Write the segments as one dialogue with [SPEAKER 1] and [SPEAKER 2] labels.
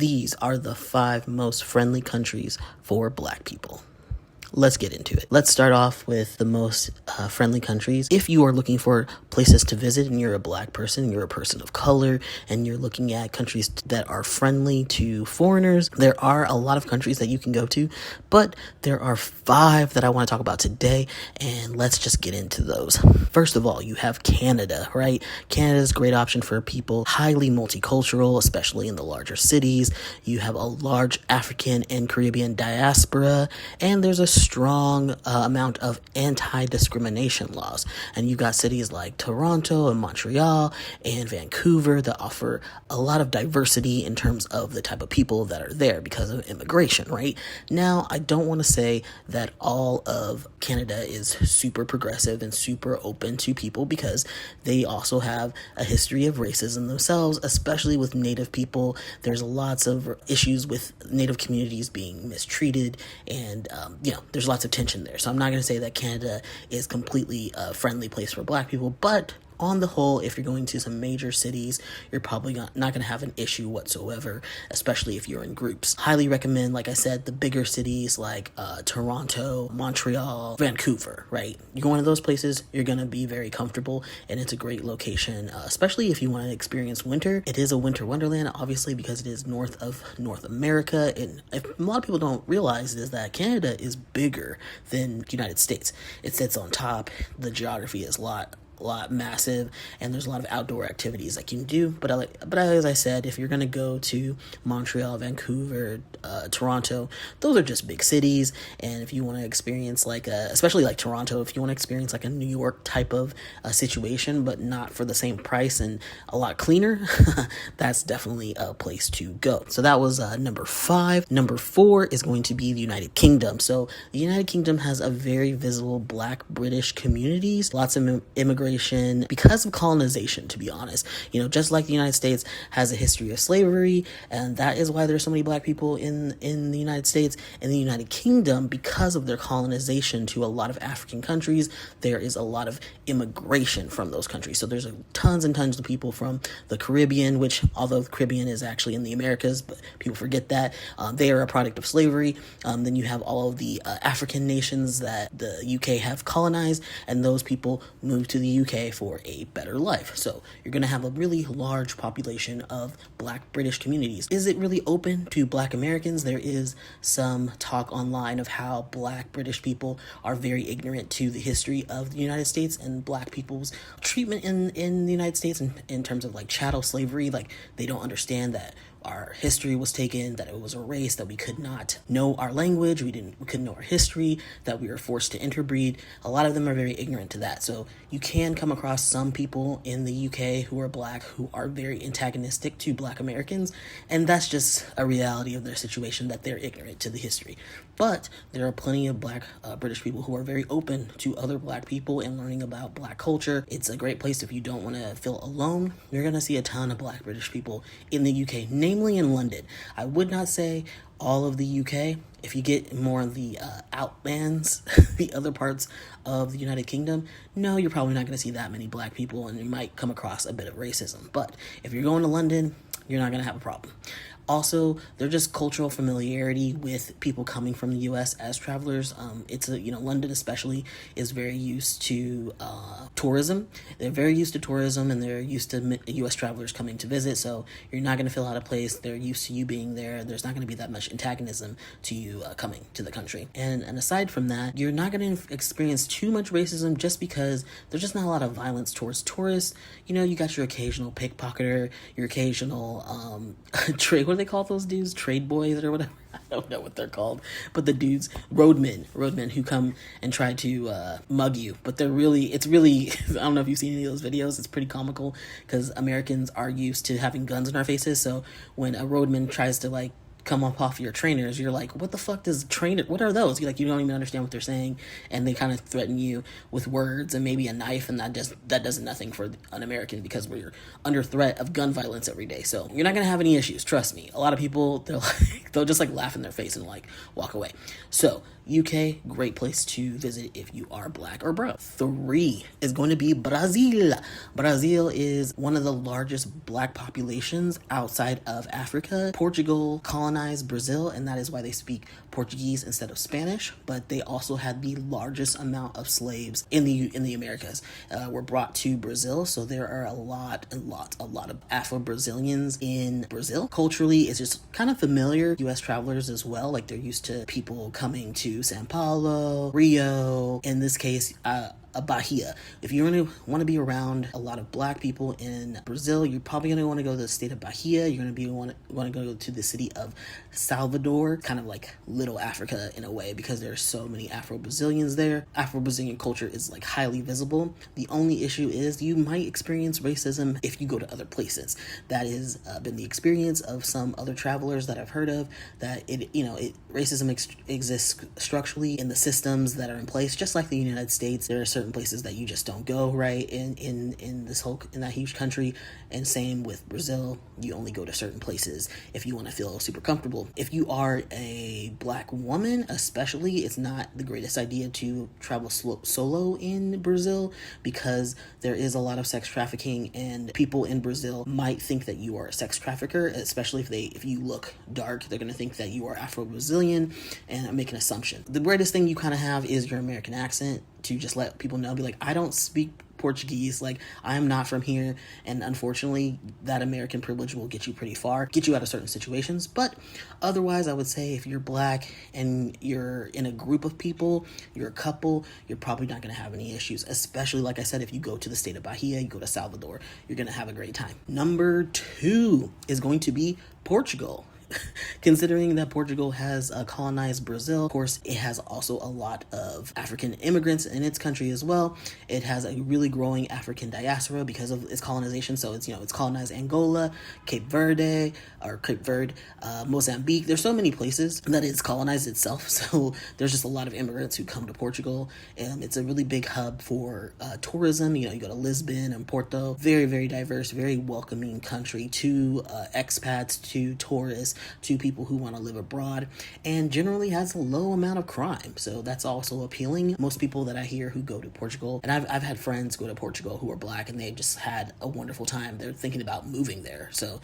[SPEAKER 1] These are the 5 most friendly countries for Black people. Let's get into it. Let's start off with the most friendly countries. If you are looking for places to visit and you're a Black person, you're a person of color, and you're looking at countries that are friendly to foreigners, there are a lot of countries that you can go to, but there are 5 that I want to talk about today, and let's just get into those. First of all, you have Canada, right? Canada is a great option for people, highly multicultural, especially in the larger cities. You have a large African and Caribbean diaspora, and there's a strong amount of anti-discrimination laws. And you've got cities like Toronto and Montreal and Vancouver that offer a lot of diversity in terms of the type of people that are there because of immigration, right? Now, I don't want to say that all of Canada is super progressive and super open to people, because they also have a history of racism themselves, especially with Native people. There's lots of issues with Native communities being mistreated, and there's lots of tension there. So I'm not going to say that Canada is completely a friendly place for Black people, but on the whole, if you're going to some major cities, you're probably not going to have an issue whatsoever, especially if you're in groups. Highly recommend, like I said, the bigger cities like Toronto, Montreal, Vancouver, right? You go into those places, you're going to be very comfortable, and it's a great location, especially if you want to experience winter. It is a winter wonderland, obviously, because it is north of North America, and a lot of people don't realize is that Canada is bigger than the United States. It sits on top. The geography is a lot massive, and there's a lot of outdoor activities that you can do. But as I said, if you're gonna go to Montreal, Vancouver, Toronto, those are just big cities. And if you want to experience especially like Toronto, if you want to experience like a New York type of situation, but not for the same price and a lot cleaner, that's definitely a place to go. So that was number 5. Number 4 is going to be the United Kingdom. So the United Kingdom has a very visible Black British communities, lots of immigration because of colonization, to be honest. Just like the United States has a history of slavery, and that is why there's so many Black people in the United States. In the United Kingdom, because of their colonization to a lot of African countries, there is a lot of immigration from those countries. So there's tons and tons of people from the Caribbean, which, although the Caribbean is actually in the Americas, but people forget that, they are a product of slavery. Then you have all of the African nations that the UK have colonized, and those people move to the UK for a better life. So you're going to have a really large population of Black British communities. Is it really open to Black Americans? There is some talk online of how Black British people are very ignorant to the history of the United States and Black people's treatment in the United States in terms of like chattel slavery. Like, they don't understand that our history was taken, that it was erased, that we could not know our language, we couldn't know our history, that we were forced to interbreed. A lot of them are very ignorant to that. So you can come across some people in the UK who are Black who are very antagonistic to Black Americans, and that's just a reality of their situation, that they're ignorant to the history. But there are plenty of Black British people who are very open to other Black people and learning about Black culture. It's a great place if you don't want to feel alone. You're going to see a ton of Black British people in the UK, namely in London. I would not say all of the UK. If you get more of the outlands, the other parts of the United Kingdom, no, you're probably not going to see that many Black people, and you might come across a bit of racism. But if you're going to London, you're not going to have a problem. Also, there's just cultural familiarity with people coming from the U.S. as travelers. London especially is very used to tourism. They're very used to tourism, and they're used to U.S. travelers coming to visit. So you're not going to feel out of place. They're used to you being there. There's not going to be that much antagonism to you coming to the country. And aside from that, you're not going to experience too much racism, just because there's just not a lot of violence towards tourists. You got your occasional pickpocketer, your occasional trade. What do they call those dudes? Trade boys or whatever? I don't know what they're called. But the dudes, roadmen who come and try to mug you. But it's really, I don't know if you've seen any of those videos. It's pretty comical, because Americans are used to having guns in our faces. So when a roadman tries to come up off your trainers, you're like, what the fuck does trainer, what are those? You don't even understand what they're saying, and they kind of threaten you with words and maybe a knife, and that does nothing for an American, because we're under threat of gun violence every day. So you're not gonna have any issues, trust me. A lot of people, they're like They'll just like laugh in their face and like walk away. So UK, great place to visit if you are black or brown. 3 is going to be Brazil. Brazil is one of the largest black populations outside of Africa. Portugal colonized Brazil, and that is why they speak Portuguese instead of Spanish. But they also had the largest amount of slaves in the Americas were brought to Brazil. So there are a lot of Afro-Brazilians in Brazil. Culturally, it's just kind of familiar. U.S. travelers as well, like they're used to people coming to Sao Paulo, Rio, in this case, Bahia. If you really want to be around a lot of black people in Brazil, you're probably going to want to go to the state of Bahia. You're going to want to go to the city of Salvador, kind of like Little Africa in a way, because there are so many Afro-Brazilians there. Afro-Brazilian culture is like highly visible. The only issue is you might experience racism if you go to other places. That has been the experience of some other travelers that I've heard of, that racism exists structurally in the systems that are in place, just like the United States. There are certain places that you just don't go, right, in that huge country, and same with Brazil. You only go to certain places if you want to feel super comfortable. If you are a black woman especially, it's not the greatest idea to travel solo in Brazil, because there is a lot of sex trafficking, and people in Brazil might think that you are a sex trafficker, especially if you look dark. They're going to think that you are Afro-Brazilian and make an assumption. The greatest thing you kind of have is your American accent, to just let people know, be like, I don't speak Portuguese, like I'm not from here. And unfortunately, that American privilege will get you pretty far, get you out of certain situations. But otherwise, I would say if you're black and you're in a group of people, you're a couple, you're probably not going to have any issues. Especially, like I said, if you go to the state of Bahia, you go to Salvador, you're going to have a great time. Number 2 is going to be Portugal. Considering that Portugal has colonized Brazil, of course, it has also a lot of African immigrants in its country as well. It has a really growing African diaspora because of its colonization. So it's colonized Angola, Cape Verde, Mozambique. There's so many places that it's colonized itself. So there's just a lot of immigrants who come to Portugal, and it's a really big hub for tourism. You go to Lisbon and Porto. Very, very diverse, very welcoming country to expats, to tourists, to people who want to live abroad, and generally has a low amount of crime. So that's also appealing. Most people that I hear who go to Portugal, and I've had friends go to Portugal who are black, and they just had a wonderful time. They're thinking about moving there. So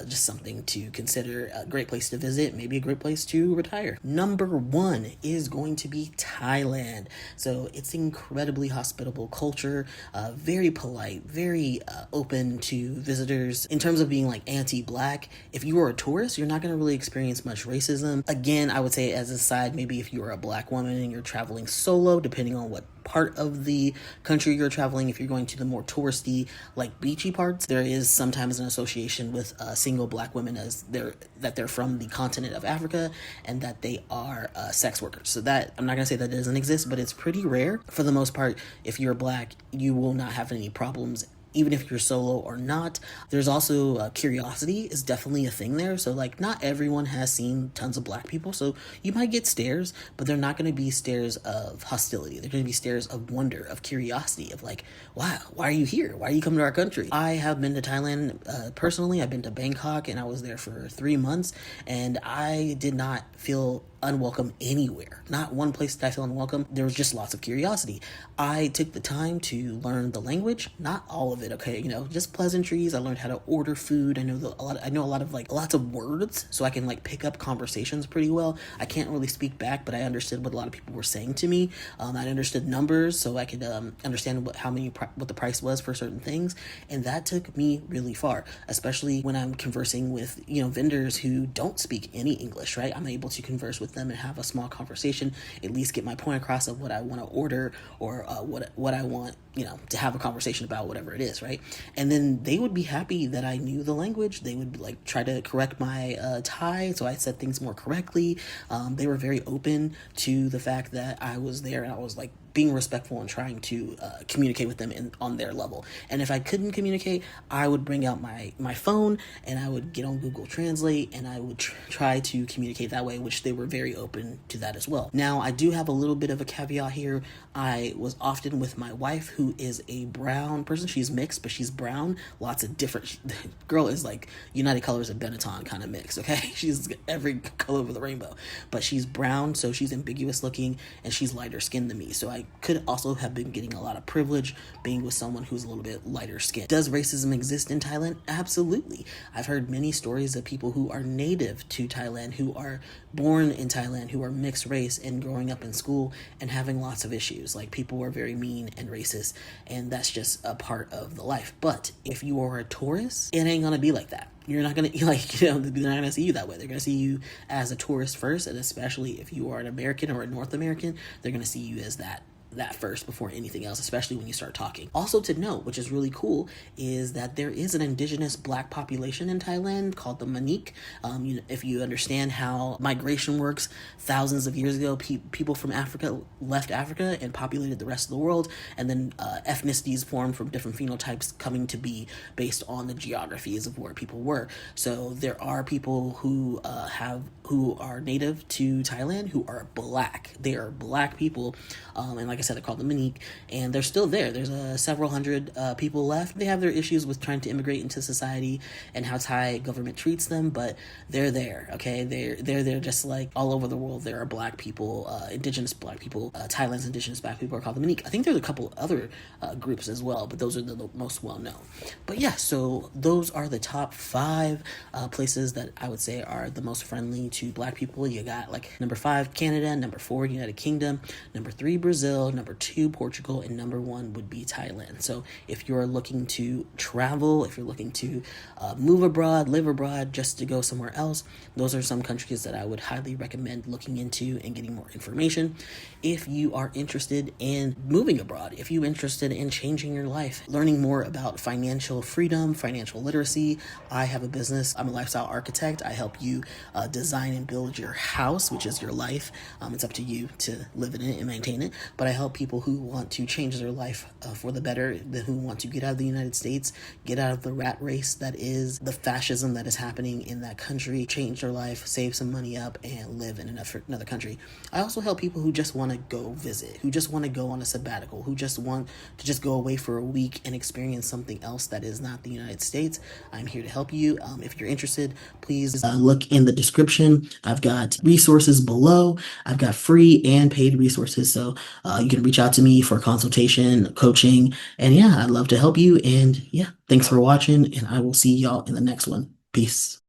[SPEAKER 1] just something to consider. A great place to visit, maybe a great place to retire. Number 1 is going to be Thailand. So it's incredibly hospitable culture, very polite, very open to visitors. In terms of being like anti-black, if you are a tourist, you're not going to really experience much racism. Again, I would say as a side, maybe if you're a black woman and you're traveling solo, depending on what part of the country you're traveling, if you're going to the more touristy, like beachy parts, there is sometimes an association with single black women as they're from the continent of Africa and that they are sex workers. So that, I'm not going to say that doesn't exist, but it's pretty rare. For the most part, if you're black, you will not have any problems even if you're solo or not. There's also curiosity is definitely a thing there. So like not everyone has seen tons of black people. So you might get stares, but they're not going to be stares of hostility. They're going to be stares of wonder, of curiosity, of like, wow, why are you here? Why are you coming to our country? I have been to Thailand personally. I've been to Bangkok and I was there for 3 months and I did not feel unwelcome anywhere. Not one place did I feel unwelcome. There was just lots of curiosity. I took the time to learn the language, not all of it, okay, just pleasantries. I learned how to order food. I know a lot of lots of words, so I can pick up conversations pretty well. I can't really speak back, but I understood what a lot of people were saying to me. I understood numbers, so I could understand what the price was for certain things, and that took me really far, especially when I'm conversing with vendors who don't speak any English, right? I'm able to converse with them and have a small conversation, at least get my point across of what I want to order or what I want, to have a conversation about, whatever it is, right? And then they would be happy that I knew the language. They would try to correct my Thai, so I said things more correctly. They were very open to the fact that I was there and I was being respectful and trying to communicate with them on their level. And if I couldn't communicate, I would bring out my phone and I would get on Google Translate and I would try to communicate that way, which they were very open to that as well. Now, I do have a little bit of a caveat here. I was often with my wife, who is a brown person. She's mixed, but she's brown. Lots of different. Girl is like United Colors of Benetton kind of mix. Okay, she's every color of the rainbow, but she's brown, so she's ambiguous looking, and she's lighter skinned than me. So I could also have been getting a lot of privilege being with someone who's a little bit lighter skinned. Does racism exist in Thailand? Absolutely. I've heard many stories of people who are native to Thailand, who are born in Thailand, who are mixed race and growing up in school and having lots of issues. Like, people are very mean and racist, and that's just a part of the life. But if you are a tourist, it ain't gonna be like that. You're not gonna they're not gonna see you that way. They're gonna see you as a tourist first, and especially if you are an American or a North American, they're gonna see you as that first before anything else, especially when you start talking. Also to note, which is really cool, is that there is an indigenous black population in Thailand called the Manique. If you understand how migration works, thousands of years ago, people from Africa left Africa and populated the rest of the world, and then ethnicities formed from different phenotypes coming to be based on the geographies of where people were. So there are people who are native to Thailand who are black. They are black people, and like I said, they're called the Manique, and they're still there. There's several hundred people left. They have their issues with trying to immigrate into society and how Thai government treats them, but they're there. Okay, they're there just like all over the world. There are black people, indigenous black people. Thailand's indigenous black people are called the Manique. I think there's a couple other groups as well, but those are the most well known. But yeah, so those are the top 5 places that I would say are the most friendly to black people. You got like number 5, Canada, number 4, United Kingdom, number 3, Brazil, number 2, Portugal, and number 1 would be Thailand. So if you're looking to travel, if you're looking to move abroad, live abroad, just to go somewhere else, those are some countries that I would highly recommend looking into and getting more information. If you are interested in moving abroad, if you're interested in changing your life, learning more about financial freedom, financial literacy, I have a business. I'm a lifestyle architect. I help you design and build your house, which is your life. It's up to you to live in it and maintain it, but I help people who want to change their life for the better, who want to get out of the United States, get out of the rat race that is the fascism that is happening in that country, change their life, save some money up, and live in another country. I also help people who just want to go visit, who just want to go on a sabbatical, who just want to just go away for a week and experience something else that is not the United States. I'm here to help you. If you're interested, please look in the description. I've got resources below. I've got free and paid resources, so you can reach out to me for consultation, coaching, and yeah, I'd love to help you. And yeah, thanks for watching, and I will see y'all in the next one. Peace.